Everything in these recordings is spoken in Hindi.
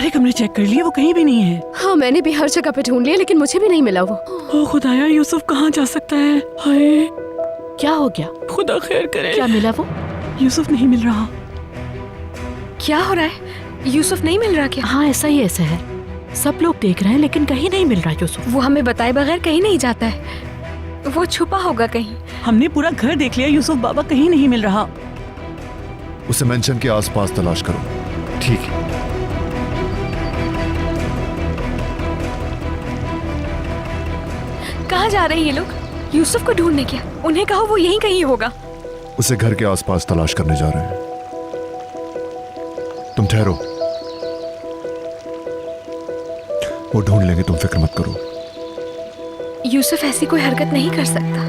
सारे कमरे चेक कर लिए, वो कहीं भी नहीं है। हाँ मैंने भी हर जगह पे ढूंढ लिया लेकिन मुझे भी नहीं मिला वो। ओ खुदाया, यूसुफ कहाँ जा सकता है? हाय क्या हो गया? खुदा खैर करे। क्या मिला वो? यूसुफ नहीं मिल रहा। क्या हो रहा है? यूसुफ नहीं मिल रहा क्या? हाँ ऐसा ही ऐसा है, सब लोग देख रहे हैं लेकिन कहीं नहीं मिल रहा यूसुफ। वो हमें बताए बगैर कहीं नहीं जाता है, वो छुपा होगा कहीं। हमने पूरा घर देख लिया, यूसुफ बाबा कहीं नहीं मिल रहा। उसे मेंशन के आसपास तलाश करो। ठीक है। कहाँ जा रहे हैं ये लोग? यूसुफ को ढूंढने क्या? उन्हें कहो वो यहीं कहीं होगा। उसे घर के आसपास तलाश करने जा रहे हैं। तुम ठहरो, वो ढूंढ लेंगे, तुम फिक्र मत करो। यूसुफ ऐसी कोई हरकत नहीं कर सकता।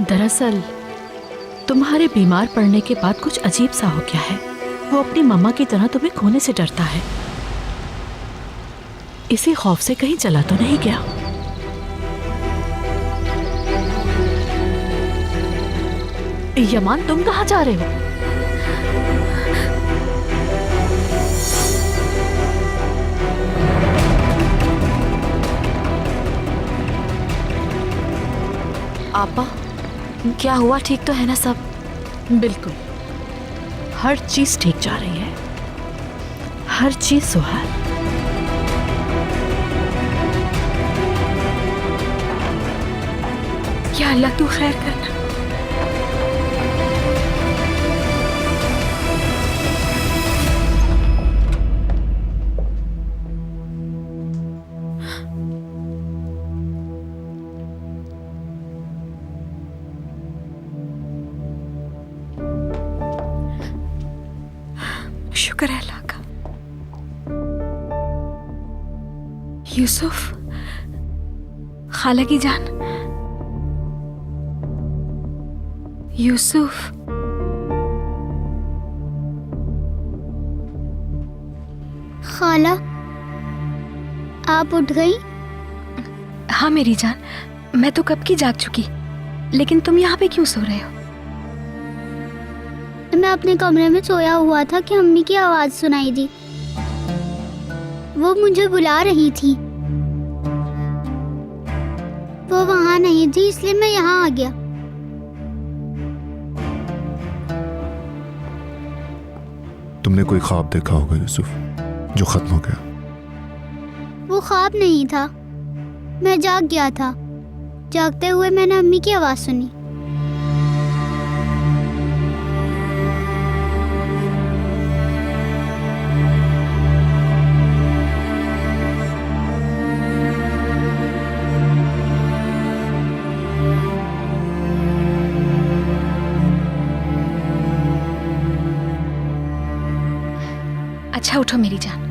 दरअसल तुम्हारे बीमार पड़ने के बाद कुछ अजीब सा हो गया है। वो अपनी मम्मा की तरह तुम्हें खोने से डरता है। इसी खौफ से कहीं चला तो नहीं गया? यमान तुम कहाँ जा रहे हो? आपा क्या हुआ? ठीक तो है ना सब? बिल्कुल, हर चीज ठीक जा रही है, हर चीज सुहाल। या अल्लाह तू खैर करना। शुक्र है अल्लाह का। यूसुफ, खाला की जान, यूसुफ। खाला, आप उठ गई? हाँ मेरी जान, मैं तो कब की जाग चुकी, लेकिन तुम यहाँ पे क्यों सो रहे हो? मैं अपने कमरे में सोया हुआ था कि अम्मी की आवाज सुनाई दी। वो मुझे बुला रही थी। वो वहां नहीं थी इसलिए मैं यहाँ आ गया। तुमने कोई ख्वाब देखा होगा यूसुफ, जो खत्म हो गया। वो ख्वाब नहीं था, मैं जाग गया था। जागते हुए मैंने अम्मी की आवाज सुनी। अच्छा उठो मेरी जान।